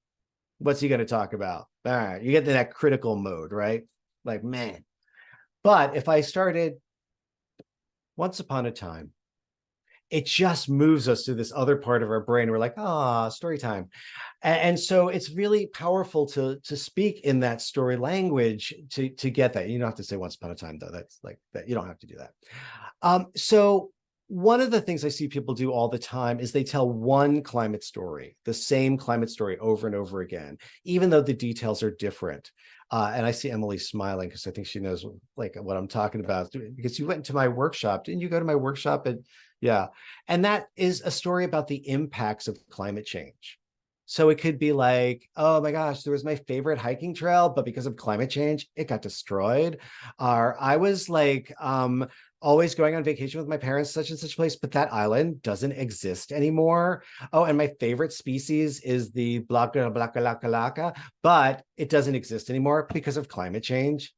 [SPEAKER 2] what's he going to talk about? All right, you get to that critical mode, right? Like, man. But if I started once upon a time, it just moves us to this other part of our brain. We're like, story time. And so it's really powerful to speak in that story language to get that. You don't have to say once upon a time, though. That's like that. You don't have to do that. So one of the things I see people do all the time is they tell one climate story, the same climate story over and over again, even though the details are different. And I see Emily smiling because I think she knows like what I'm talking about, because you went to my workshop. Didn't you go to my workshop? Yeah. And that is a story about the impacts of climate change. So it could be like, oh my gosh, there was my favorite hiking trail, but because of climate change, it got destroyed. Or I was like, always going on vacation with my parents, such and such place, but that island doesn't exist anymore. Oh, and my favorite species is the blaka, but it doesn't exist anymore because of climate change.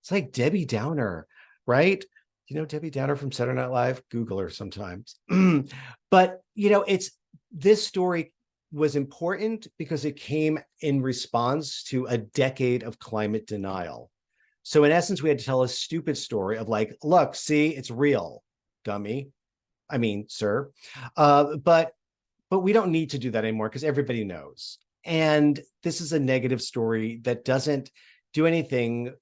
[SPEAKER 2] It's like Debbie Downer, right? You know Debbie Downer from Saturday Night Live? Google her sometimes. But, it's this story was important because it came in response to a decade of climate denial. So in essence, we had to tell a stupid story of like, look, see, it's real, dummy. I mean, sir. But we don't need to do that anymore because everybody knows. And this is a negative story that doesn't do anything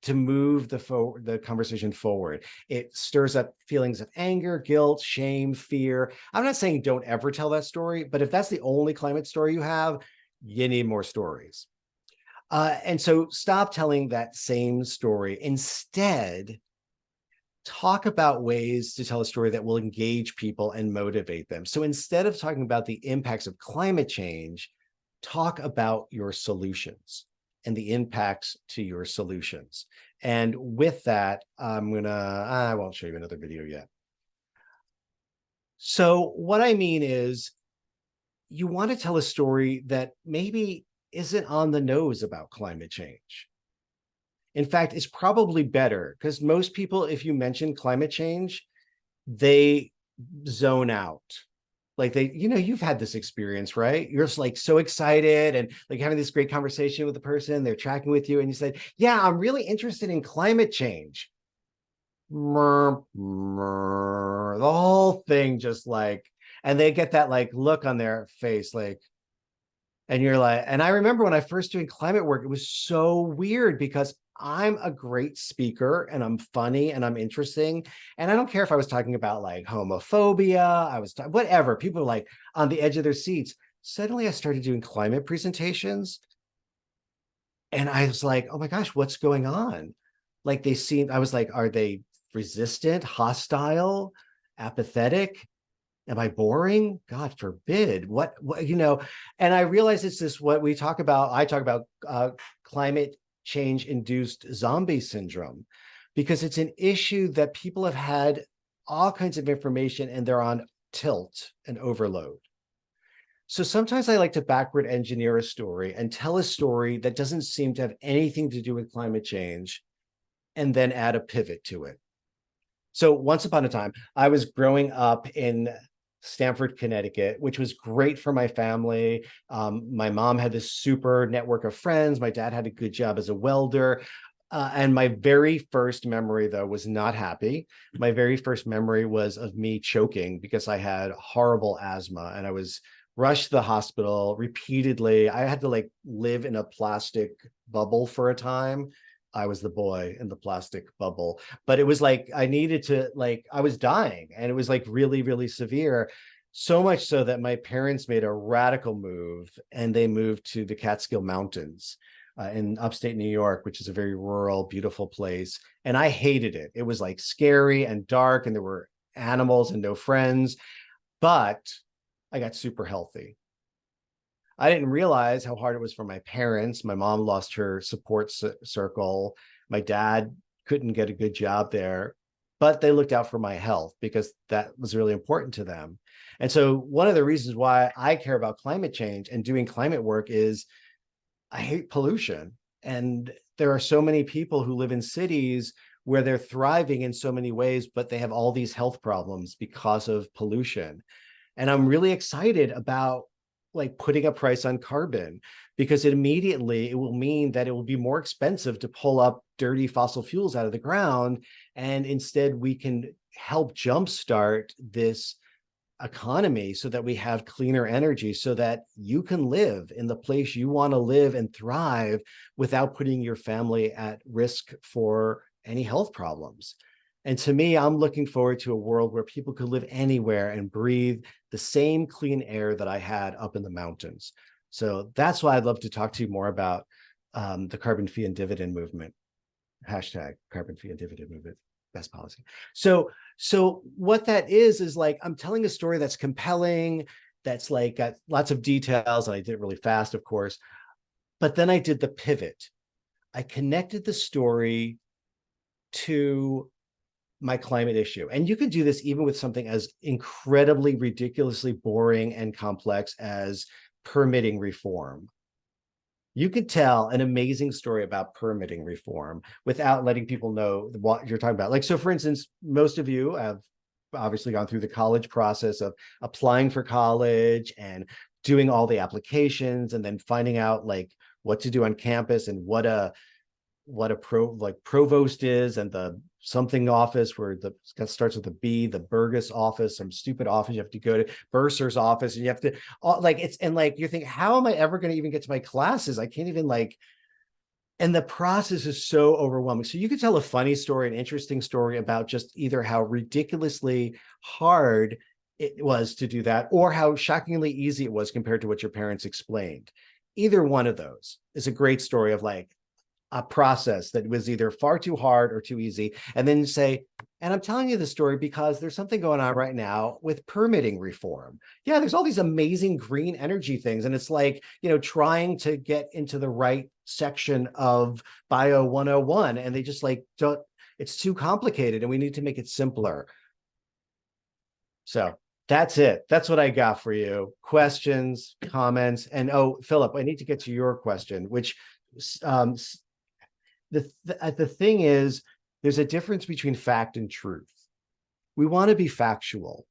[SPEAKER 2] to move the conversation forward. It stirs up feelings of anger, guilt, shame, fear. I'm not saying don't ever tell that story, but if that's the only climate story you have, you need more stories. And so stop telling that same story. Instead, talk about ways to tell a story that will engage people and motivate them. So instead of talking about the impacts of climate change, talk about your solutions and the impacts to your solutions. And with that, I won't show you another video yet. So what I mean is, you want to tell a story that maybe isn't on the nose about climate change. In fact, it's probably better because most people, if you mention climate change, they zone out. Like you've had this experience, right? You're just like so excited and like having this great conversation with the person, they're tracking with you, and you said, yeah, I'm really interested in climate change. The whole thing just like, and they get that like look on their face, like, and you're like, and I remember when I first doing climate work, it was so weird because I'm a great speaker and I'm funny and I'm interesting. And I don't care if I was talking about like homophobia, whatever. People are like on the edge of their seats. Suddenly I started doing climate presentations. And I was like, oh my gosh, what's going on? Like I was like, are they resistant, hostile, apathetic? Am I boring? God forbid. What, and I realize it's this, what we talk about. I talk about climate change induced zombie syndrome, because it's an issue that people have had all kinds of information and they're on tilt and overload. So sometimes I like to backward engineer a story and tell a story that doesn't seem to have anything to do with climate change and then add a pivot to it. So once upon a time, I was growing up in Stamford, Connecticut, which was great for my family. My mom had this super network of friends. My dad had a good job as a welder. And my very first memory, though, was not happy. My very first memory was of me choking because I had horrible asthma and I was rushed to the hospital repeatedly. I had to like live in a plastic bubble for a time. I was the boy in the plastic bubble, but it was like I needed to, like, I was dying and it was like really, really severe. So much so that my parents made a radical move and they moved to the Catskill Mountains in upstate New York, which is a very rural, beautiful place. And I hated it. It was like scary and dark and there were animals and no friends, but I got super healthy. I didn't realize how hard it was for my parents. My mom lost her support circle. My dad couldn't get a good job there, but they looked out for my health because that was really important to them. And so one of the reasons why I care about climate change and doing climate work is I hate pollution. And there are so many people who live in cities where they're thriving in so many ways, but they have all these health problems because of pollution. And I'm really excited about like putting a price on carbon because it will mean that it will be more expensive to pull up dirty fossil fuels out of the ground. And instead we can help jumpstart this economy so that we have cleaner energy so that you can live in the place you want to live and thrive without putting your family at risk for any health problems. And to me, I'm looking forward to a world where people could live anywhere and breathe the same clean air that I had up in the mountains. So that's why I'd love to talk to you more about the carbon fee and dividend movement. Hashtag carbon fee and dividend movement, best policy. So what that is like, I'm telling a story that's compelling, that's like got lots of details, and I did it really fast, of course. But then I did the pivot. I connected the story to my climate issue. And you can do this even with something as incredibly, ridiculously boring and complex as permitting reform. You could tell an amazing story about permitting reform without letting people know what you're talking about. Like, so for instance, most of you have obviously gone through the college process of applying for college and doing all the applications and then finding out like what to do on campus and what a provost is, and the something office where the starts with a B, the Burgess office, some stupid office you have to go to, bursar's office, and you have to like it's, and like you think, how am I ever going to even get to my classes? I can't even like, and the process is so overwhelming. So you could tell a funny story, an interesting story about just either how ridiculously hard it was to do that or how shockingly easy it was compared to what your parents explained. Either one of those is a great story of like a process that was either far too hard or too easy. And then you say, and I'm telling you the story because there's something going on right now with permitting reform. Yeah, there's all these amazing green energy things. And it's like, trying to get into the right section of Bio 101. And they just like, it's too complicated and we need to make it simpler. So That's it. That's what I got for you. Questions, comments, and oh, Philip, I need to get to your question, which um, the thing is, there's a difference between fact and truth. We want to be factual,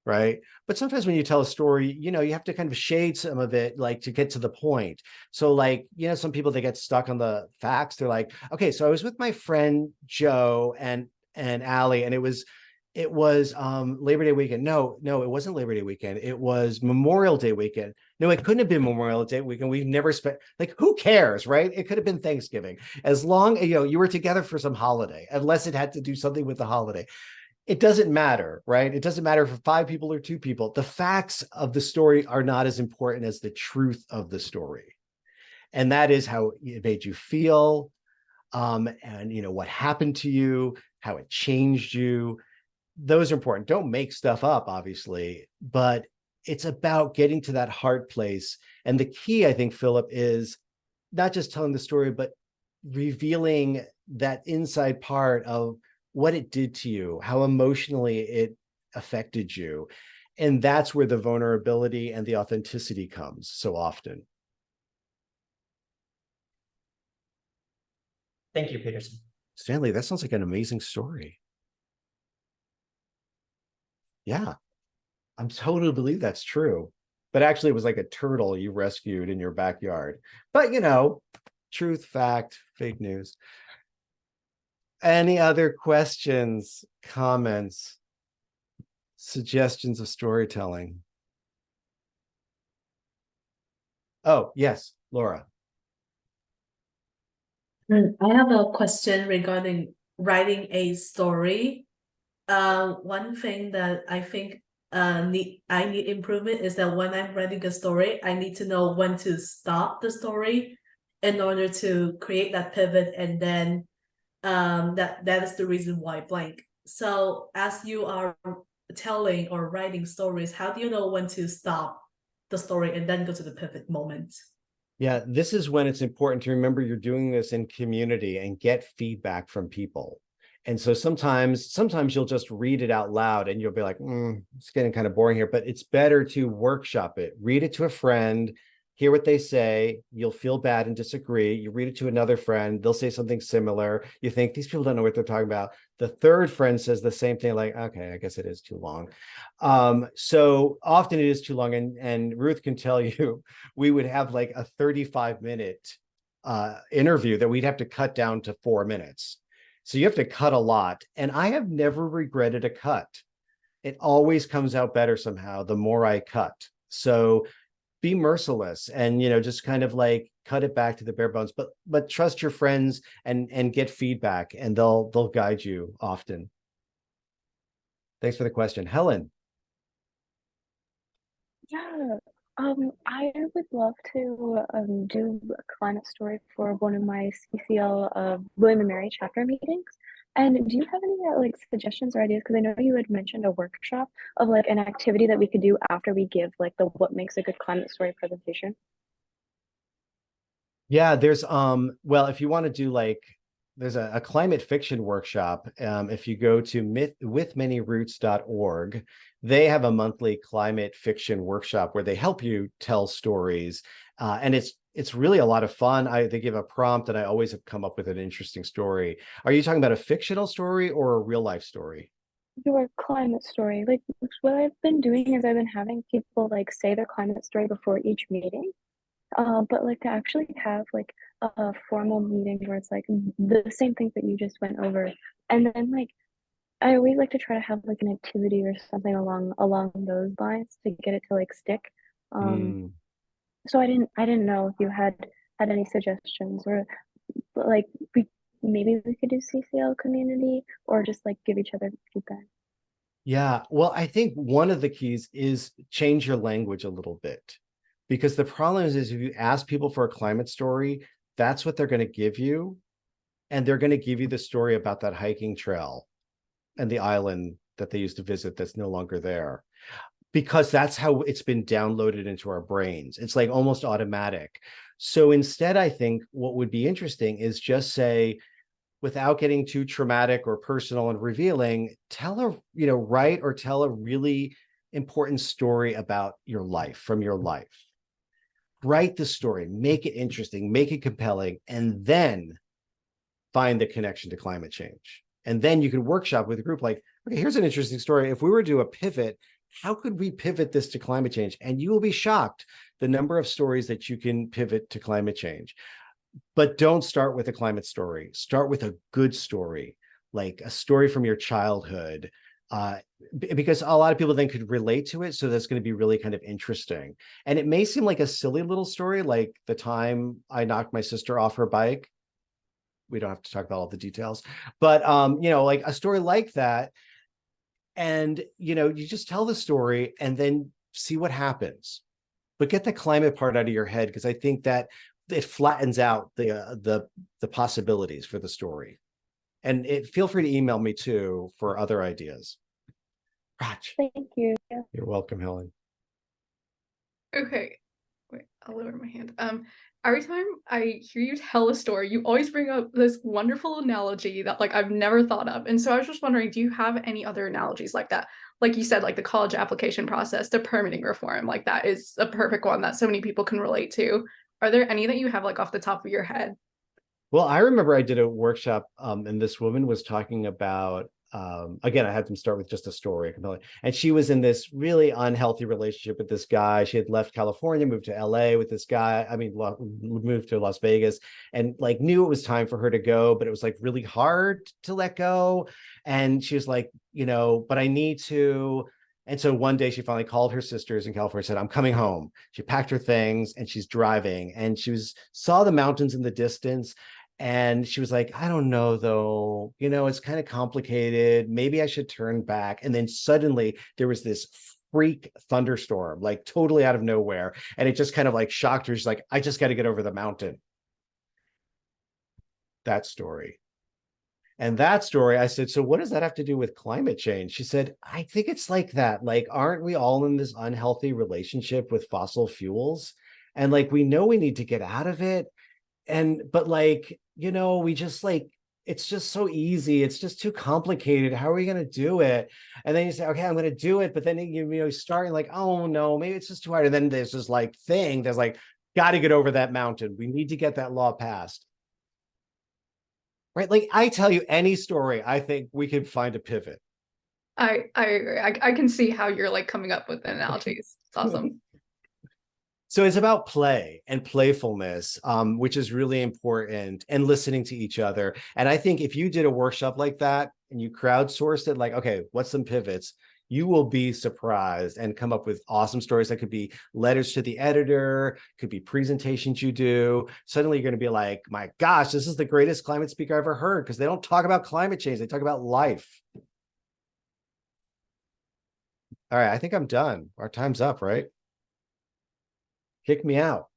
[SPEAKER 2] right? But sometimes when you tell a story, you know, you have to kind of shade some of it, like to get to the point. So, like, you know, some people, they get stuck on the facts. They're like, okay, so I was with my friend Joe and Allie, and it was Labor Day weekend. No, it wasn't Labor Day weekend. It was Memorial Day weekend. No, it couldn't have been Memorial Day weekend. We've never spent, like, who cares, right? It could have been Thanksgiving. As long, you know, you were together for some holiday, unless it had to do something with the holiday. It doesn't matter, right? It doesn't matter if 5 people or 2 people. The facts of the story are not as important as the truth of the story. And that is how it made you feel, and, you know, what happened to you, how it changed you. Those are important. Don't make stuff up, obviously, but it's about getting to that hard place. And the key, I think, Philip, is not just telling the story, but revealing that inside part of what it did to you, how emotionally it affected you. And that's where the vulnerability and the authenticity comes so often.
[SPEAKER 13] Thank you, Peterson.
[SPEAKER 2] Stanley, that sounds like an amazing story. Yeah, I'm totally believe that's true. But actually, it was like a turtle you rescued in your backyard. But, you know, truth, fact, fake news. Any other questions, comments, suggestions of storytelling? Oh, yes, Laura.
[SPEAKER 7] I have a question regarding writing a story. One thing that I think I need improvement is that when I'm writing a story, I need to know when to stop the story in order to create that pivot, and then that is the reason why blank. So as you are telling or writing stories, how do you know when to stop the story and then go to the pivot moment?
[SPEAKER 2] Yeah, this is when it's important to remember you're doing this in community and get feedback from people. And so sometimes you'll just read it out loud and you'll be like, it's getting kind of boring here, but it's better to workshop it. Read it to a friend, hear what they say. You'll feel bad and disagree. You read it to another friend, they'll say something similar. You think these people don't know what they're talking about. The third friend says the same thing, like, okay, I guess it is too long. So often it is too long. And Ruth can tell you, we would have like a 35-minute interview that we'd have to cut down to 4 minutes. So you have to cut a lot. And I have never regretted a cut. It always comes out better somehow the more I cut. So be merciless and, you know, just kind of like cut it back to the bare bones, but trust your friends and get feedback, and they'll guide you often. Thanks for the question. Helen.
[SPEAKER 8] Yeah, I would love to do a climate story for one of my CCL William and Mary chapter meetings. And do you have any like suggestions or ideas? Because I know you had mentioned a workshop of like an activity that we could do after we give like the what makes a good climate story presentation.
[SPEAKER 2] Yeah, there's well, if you want to do like, there's a climate fiction workshop. If you go to withmanyroots.org, they have a monthly climate fiction workshop where they help you tell stories. And it's really a lot of fun. They give a prompt and I always have come up with an interesting story. Are you talking about a fictional story or a real life story?
[SPEAKER 8] Your climate story. Like what I've been doing is I've been having people like say their climate story before each meeting. But like to actually have like a formal meeting where it's like the same things that you just went over, and then like I always like to try to have like an activity or something along those lines to get it to like stick.
[SPEAKER 2] Mm.
[SPEAKER 8] So I didn't know if you had any suggestions, or like maybe we could do CCL community or just like give each other feedback.
[SPEAKER 2] Yeah, well, I think one of the keys is change your language a little bit, because the problem is if you ask people for a climate story, that's what they're going to give you. And they're going to give you the story about that hiking trail and the island that they used to visit that's no longer there, because that's how it's been downloaded into our brains. It's like almost automatic. So instead, I think what would be interesting is just say, without getting too traumatic or personal and revealing, tell a, you know, write or tell a really important story about your life, from your life. Write the story, make it interesting, make it compelling, and then find the connection to climate change. And then you can workshop with a group like, okay, here's an interesting story. If we were to do a pivot, how could we pivot this to climate change? And you will be shocked the number of stories that you can pivot to climate change. But don't start with a climate story. Start with a good story, like a story from your childhood, because a lot of people then could relate to it. So that's going to be really kind of interesting. And it may seem like a silly little story, like the time I knocked my sister off her bike. We don't have to talk about all the details, but like a story like that. And, you just tell the story and then see what happens. But get the climate part out of your head, because I think that it flattens out the possibilities for the story. And feel free to email me too for other ideas. Raj.
[SPEAKER 8] Thank you.
[SPEAKER 2] You're welcome, Helen.
[SPEAKER 9] Okay, wait, I'll lower my hand. Every time I hear you tell a story, you always bring up this wonderful analogy that like I've never thought of. And so I was just wondering, do you have any other analogies like that? Like you said, like the college application process, the permitting reform, like that is a perfect one that so many people can relate to. Are there any that you have like off the top of your head?
[SPEAKER 2] Well, I remember I did a workshop and this woman was talking about, again, I had them start with just a story, and she was in this really unhealthy relationship with this guy. She had left California, moved to LA with this guy. I mean, moved to Las Vegas, and like knew it was time for her to go, but it was like really hard to let go. And she was like, but I need to. And so one day she finally called her sisters in California, said, I'm coming home. She packed her things and she's driving, and saw the mountains in the distance. And she was like, I don't know, though, it's kind of complicated. Maybe I should turn back. And then suddenly there was this freak thunderstorm, like totally out of nowhere. And it just kind of like shocked her. She's like, I just got to get over the mountain. That story. And that story, I said, so what does that have to do with climate change? She said, I think it's like that. Like, aren't we all in this unhealthy relationship with fossil fuels? And like, we know we need to get out of it. But like, we just like, it's just so easy. It's just too complicated. How are we going to do it? And then you say, okay, I'm going to do it. But then you start like, oh no, maybe it's just too hard. And then there's this like thing that's like, got to get over that mountain. We need to get that law passed. Right? Like I tell you any story, I think we can find a pivot.
[SPEAKER 9] I agree. I can see how you're like coming up with analogies. It's awesome.
[SPEAKER 2] So it's about play and playfulness, which is really important, and listening to each other. And I think if you did a workshop like that and you crowdsourced it, like, okay, what's some pivots? You will be surprised and come up with awesome stories that could be letters to the editor, could be presentations you do. Suddenly you're going to be like, my gosh, this is the greatest climate speaker I ever heard, because they don't talk about climate change. They talk about life. All right, I think I'm done. Our time's up, right? Kick me out.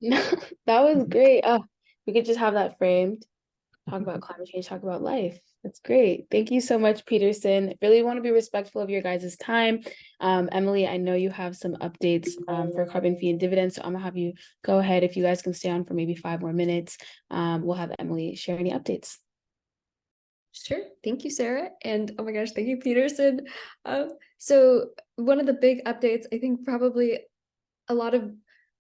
[SPEAKER 1] That was great. We could just have that framed. Talk about climate change, talk about life. That's great. Thank you so much, Peterson. Really want to be respectful of your guys' time. Emily, I know you have some updates for carbon fee and dividends, so I'm gonna have you go ahead. If you guys can stay on for maybe 5 more minutes, we'll have Emily share any updates.
[SPEAKER 5] Sure. Thank you, Sarah. And oh my gosh, thank you, Peterson. So one of the big updates, I think probably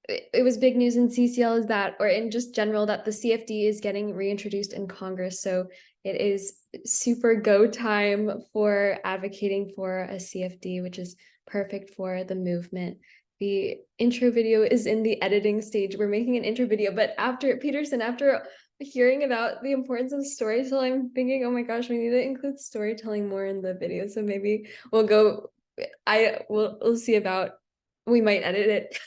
[SPEAKER 5] it was big news in CCL is that, or in just general, that the CFD is getting reintroduced in Congress. So it is super go time for advocating for a CFD, which is perfect for the movement. The intro video is in the editing stage. We're making an intro video, but after hearing about the importance of storytelling, I'm thinking, oh my gosh, we need to include storytelling more in the video. So maybe we'll see about, we might edit it.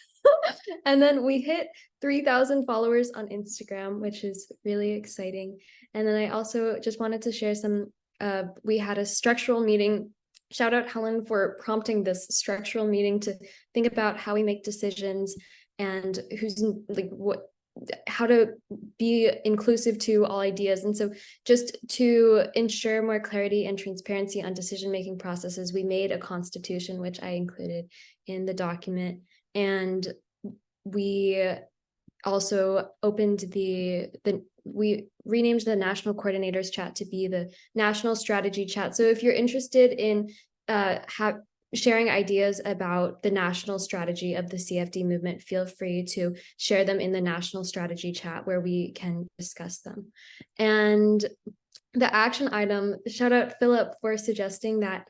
[SPEAKER 5] And then we hit 3,000 followers on Instagram, which is really exciting. And then I also just wanted to share we had a structural meeting. Shout out Helen for prompting this structural meeting to think about how we make decisions and how to be inclusive to all ideas. And so just to ensure more clarity and transparency on decision-making processes, we made a constitution, which I included in the document. And we also opened we renamed the National Coordinators Chat to be the National Strategy Chat. So if you're interested in sharing ideas about the national strategy of the CFD movement, feel free to share them in the national strategy chat where we can discuss them. And the action item, shout out Philip for suggesting that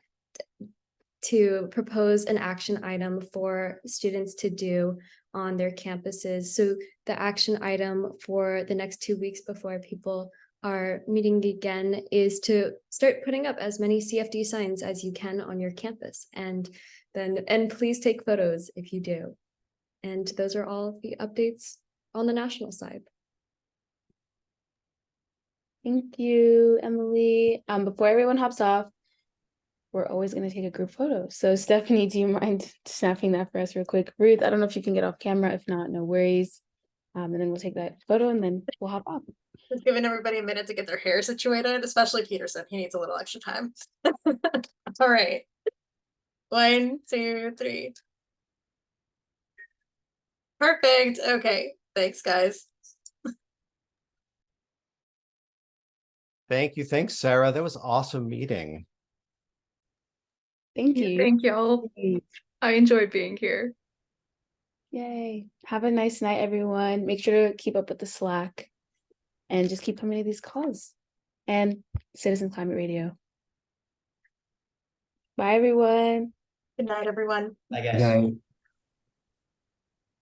[SPEAKER 5] to propose an action item for students to do on their campuses. So the action item for the next 2 weeks before people are meeting again is to start putting up as many CFD signs as you can on your campus, and please take photos if you do. And those are all the updates on the national side.
[SPEAKER 1] Thank you, Emily. Before everyone hops off, we're always going to take a group photo. So Stephanie, do you mind snapping that for us real quick? Ruth, I don't know if you can get off camera. If not, no worries. And then we'll take that photo and then we'll hop off.
[SPEAKER 11] Just giving everybody a minute to get their hair situated, especially Peterson. He needs a little extra time. All right. 1, 2, 3. Perfect. Okay. Thanks, guys.
[SPEAKER 2] Thank you. Thanks, Sarah. That was an awesome meeting.
[SPEAKER 1] Thank you.
[SPEAKER 9] Thank y'all. I enjoyed being here.
[SPEAKER 1] Yay. Have a nice night, everyone. Make sure to keep up with the Slack and just keep coming to these calls. And Citizen Climate Radio. Bye, everyone.
[SPEAKER 11] Good night, everyone.
[SPEAKER 13] I
[SPEAKER 19] Good
[SPEAKER 13] guess.
[SPEAKER 19] night.